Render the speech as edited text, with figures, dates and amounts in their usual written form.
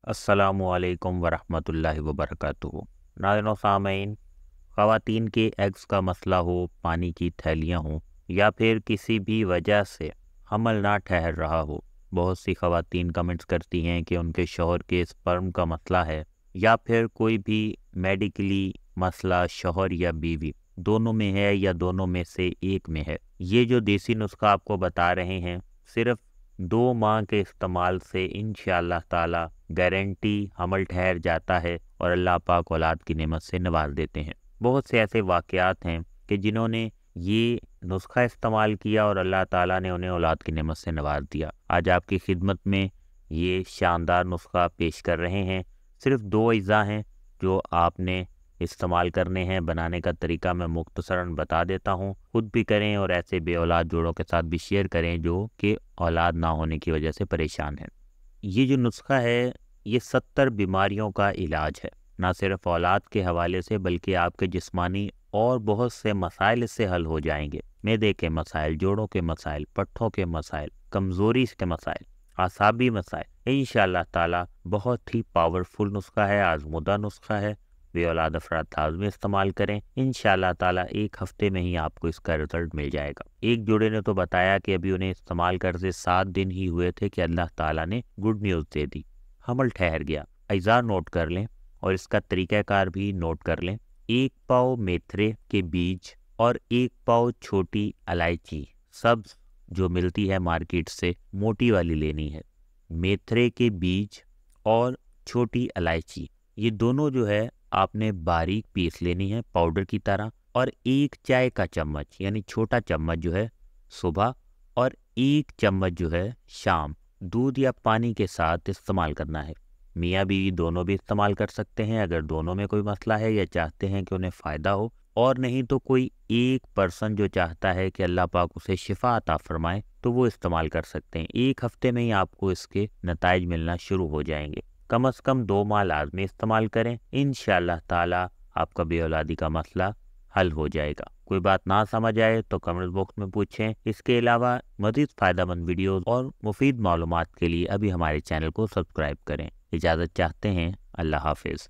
अस्सलामुअलैकुम वरहमतुल्लाहि वबरकातुहू। नाज़रीन व सामीन, ख़वातीन के एग्स का मसला हो, पानी की थैलियाँ हों या फिर किसी भी वजह से हमल ना ठहर रहा हो, बहुत सी ख़वातीन कमेंट्स करती हैं कि उनके शौहर के स्पर्म का मसला है या फिर कोई भी मेडिकली मसला शौहर या बीवी दोनों में है या दोनों में से एक में है। ये जो देसी नुस्खा आपको बता रहे हैं, सिर्फ 2 माह के इस्तेमाल से इंशाअल्लाह ताला गारंटी हमल ठहर जाता है और अल्लाह पाक औलाद की नेमत से नवाज देते हैं। बहुत से ऐसे वाक़यात हैं कि जिन्होंने ये नुस्खा इस्तेमाल किया और अल्लाह ताला ने उन्हें औलाद की नेमत से नवाज दिया। आज आपकी खिदमत में ये शानदार नुस्खा पेश कर रहे हैं। सिर्फ 2 अज़ा हैं जो आपने इस्तेमाल करने हैं। बनाने का तरीका मैं मुख्तसरन बता देता हूँ, खुद भी करें और ऐसे बे औलाद जोड़ों के साथ भी शेयर करें जो कि औलाद ना होने की वजह से परेशान हैं। ये जो नुस्खा है, ये 70 बीमारियों का इलाज है, ना सिर्फ औलाद के हवाले से बल्कि आपके जिस्मानी और बहुत से मसाइल इससे हल हो जाएंगे। मैदे के मसाइल, जोड़ों के मसाइल, पट्ठों के मसाइल, कमज़ोरी के मसाइल, आसाबी मसाइल। इंशाअल्लाह ताला बहुत ही पावरफुल नुस्खा है, आज़मूदा नुस्खा है। वे औलाद अफराद लाज़मी इस्तेमाल करें। इंशाअल्लाह ताला 1 हफ्ते में ही आपको इसका रिज़ल्ट मिल जाएगा। एक जोड़े ने तो बताया कि अभी उन्हें इस्तेमाल करते 7 दिन ही हुए थे कि अल्लाह ताला ने गुड न्यूज़ दे दी, हमल ठहर गया। अज़ा नोट कर लें और इसका तरीक़ाकार भी नोट कर लें। 1 पाव मेथरे के बीज और 1 पाव छोटी इलायची सब्ज़ जो मिलती है मार्केट से, मोटी वाली लेनी है। मेथरे के बीज और छोटी इलायची ये दोनों जो है आपने बारीक पीस लेनी है पाउडर की तरह, और 1 चाय का चम्मच यानी छोटा चम्मच जो है सुबह और 1 चम्मच जो है शाम दूध या पानी के साथ इस्तेमाल करना है। मियाँ बीवी दोनों भी इस्तेमाल कर सकते हैं अगर दोनों में कोई मसला है या चाहते हैं कि उन्हें फ़ायदा हो, और नहीं तो कोई एक पर्सन जो चाहता है कि अल्लाह पाक उसे शिफा अता फरमाए तो वो इस्तेमाल कर सकते हैं। 1 हफ्ते में ही आपको इसके नताइज मिलना शुरू हो जाएंगे। कम से कम 2 माह लाजमी इस्तेमाल करें। इंशाअल्लाह ताला आपका बे औलादी का मसला हल हो जाएगा। कोई बात ना समझ आए तो कमेंट बॉक्स में पूछें। इसके अलावा मज़ीद फ़ायदेमंद वीडियोस और मुफीद मालूमात के लिए अभी हमारे चैनल को सब्सक्राइब करें। इजाज़त चाहते हैं। अल्लाह हाफिज़।